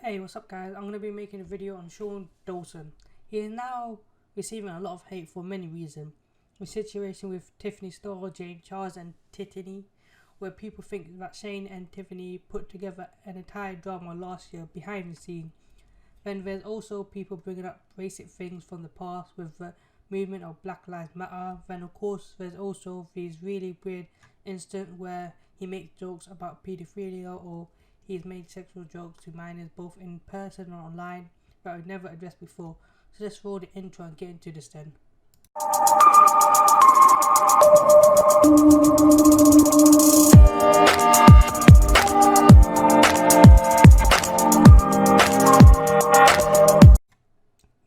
Hey, what's up guys? I'm going to be making a video on Dawson. He is now receiving a lot of hate for many reasons. The situation with Tiffany Starr, Jane Charles and Tiffany, where people think that Shane and Tiffany put together an entire drama last year behind the scenes. Then there's also people bringing up racist things from the past with the movement of Black Lives Matter. Then of course there's also these really weird instances where he makes jokes about pedophilia, or he's made sexual jokes to minors both in person or online that I've never addressed before. So let's roll the intro and get into this then.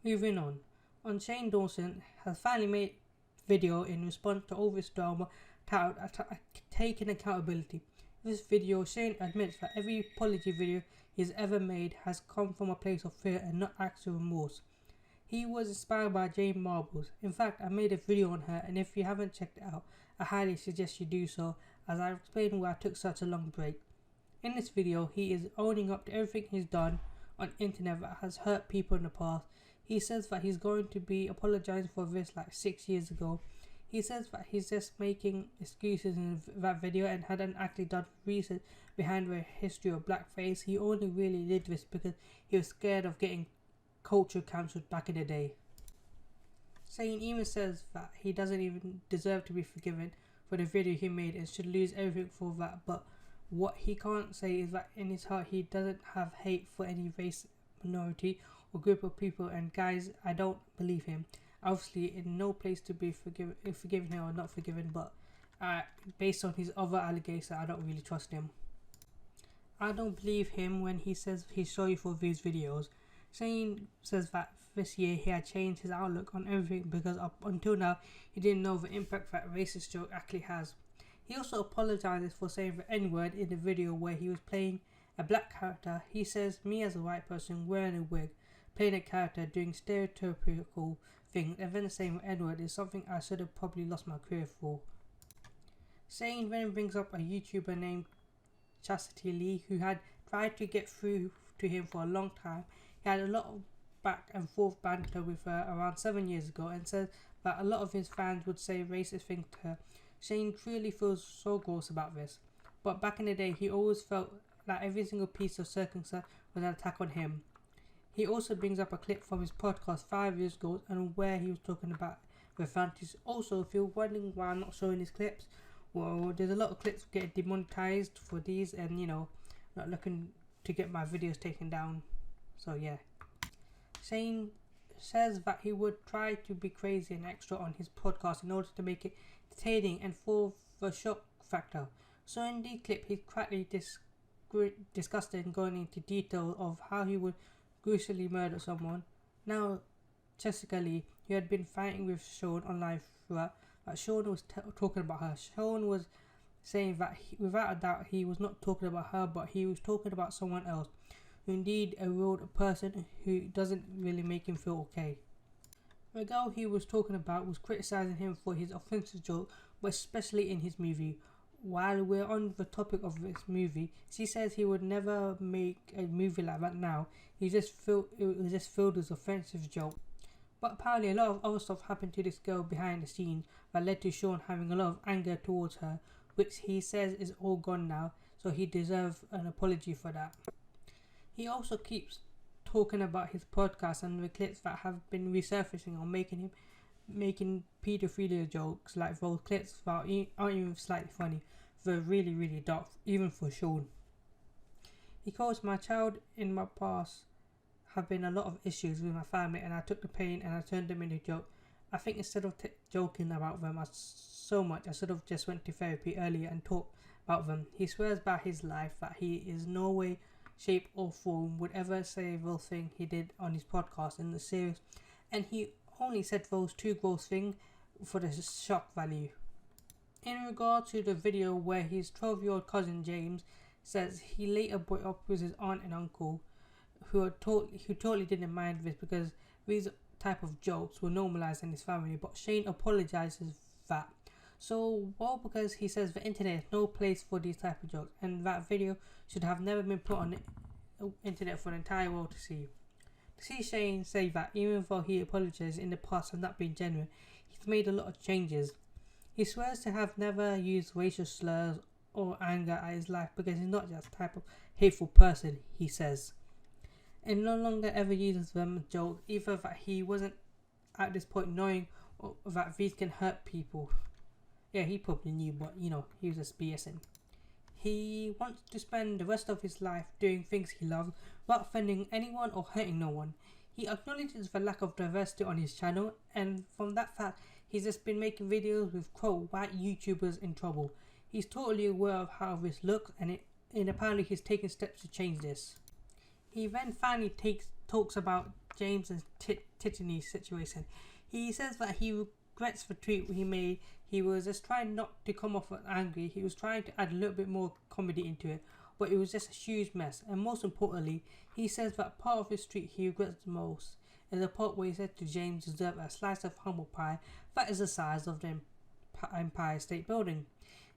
Moving on Shane Dawson has finally made a video in response to all this drama titled Taking Accountability. In this video, Shane admits that every apology video he's ever made has come from a place of fear and not actual remorse. He was inspired by Jane Marbles. In fact, I made a video on her, and if you haven't checked it out, I highly suggest you do so, as I explain why I took such a long break. In this video, he is owning up to everything he's done on the internet that has hurt people in the past. He says that he's going to be apologizing for this like 6 years ago. He says that he's just making excuses in that video and hadn't actually done research behind the history of blackface. He only really did this because he was scared of getting culture cancelled back in the day. Shane even says that he doesn't even deserve to be forgiven for the video he made and should lose everything for that, but what he can't say is that in his heart he doesn't have hate for any race, minority or group of people. And guys, I don't believe him. Obviously in no place to be forgiven him or not forgiven, but based on his other allegations, I don't really trust him. I don't believe him when he says he's sorry for these videos. Shane says that this year he had changed his outlook on everything because up until now he didn't know the impact that racist joke actually has. He also apologizes for saying the N-word in the video where he was playing a black character. He says, "Me as a white person wearing a wig, playing a character doing stereotypical things, and then saying the N-word is something I should have probably lost my career for." Shane then brings up a YouTuber named Chastity Lee who had tried to get through to him for a long time. He had a lot of back and forth banter with her around 7 years ago and says that a lot of his fans would say racist things to her. Shane truly feels so gross about this, but back in the day he always felt that every single piece of circumstance was an attack on him. He also brings up a clip from his podcast 5 years ago and where he was talking about the fantasy. Also, if you're wondering why I'm not showing these clips, well, there's a lot of clips getting demonetized for these, and not looking to get my videos taken down. So yeah. Shane says that he would try to be crazy and extra on his podcast in order to make it entertaining and for the shock factor. So in the clip, he's quietly disgusted, going into detail of how he would gruesomely murder someone. Now, Jessica Lee, who had been fighting with Sean online throughout, but Sean was talking about her. Sean was saying that without a doubt he was not talking about her, but he was talking about someone else, who indeed a real person who doesn't really make him feel okay. The girl he was talking about was criticizing him for his offensive joke, but especially in his movie. While we're on the topic of this movie, she says he would never make a movie like that now. It was just filled with offensive joke. But apparently a lot of other stuff happened to this girl behind the scenes that led to Sean having a lot of anger towards her, which he says is all gone now, so he deserves an apology for that. He also keeps talking about his podcast and the clips that have been resurfacing on making pedophilia jokes, like those clips that aren't even slightly funny. They're really, really dark, even for Sean. He calls, "My child in my past have been a lot of issues with my family, and I took the pain and I turned them into a joke. I think instead of joking about them so much, I should have just went to therapy earlier and talked about them." He swears by his life that he is no way, shape or form would ever say those things he did on his podcast in the series, and he only said those two gross things for the shock value. In regard to the video where his 12-year-old cousin James says he later brought up with his aunt and uncle, who totally didn't mind this because these type of jokes were normalized in his family, but Shane apologizes for that. So, well, because he says the internet is no place for these type of jokes, and that video should have never been put internet for the entire world to see. To see Shane say that even though he apologized in the past and not been genuine, he's made a lot of changes. He swears to have never used racial slurs or anger at his life because he's not that type of hateful person, he says. And no longer ever uses them as jokes, either that he wasn't at this point knowing that these can hurt people. Yeah, he probably knew, but he was just BSing. He wants to spend the rest of his life doing things he loves without offending anyone or hurting no one. He acknowledges the lack of diversity on his channel, and from that fact, he's just been making videos with quote white YouTubers in trouble. He's totally aware of how this looks, and apparently he's taking steps to change this. He then finally talks about James and Tiffany's situation. He says that he regrets the tweet he made. He was just trying not to come off angry. He was trying to add a little bit more comedy into it, but it was just a huge mess. And most importantly, he says that part of his tweet he regrets the most is the part where he said to James deserve a slice of humble pie that is the size of the Empire State Building.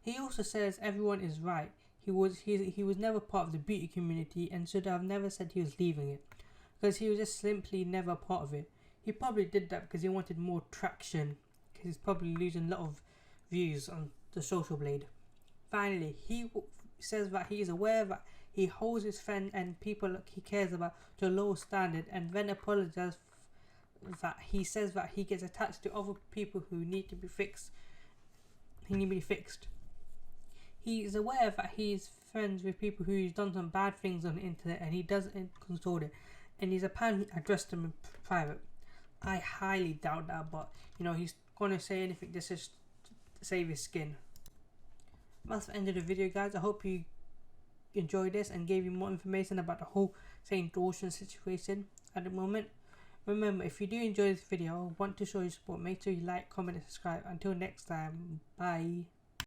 He also says everyone is right. He was never part of the beauty community and should have never said he was leaving it, because he was just simply never part of it. He probably did that because he wanted more traction, because he's probably losing a lot of views on the social blade. Finally, he says that he is aware that he holds his friend and people he cares about to a low standard, and then apologizes that he says that he gets attached to other people who need to be fixed. He is aware that he is friends with people who's done some bad things on the internet, and he doesn't console it, and he's apparently addressed them in private. I highly doubt that, but he's gonna say anything just to save his skin. That's the end of the video, guys. I hope you enjoyed this and gave you more information about the whole St. Dawson situation at the moment. Remember, if you do enjoy this video, want to show your support, make sure you like, comment and subscribe. Until next time, bye.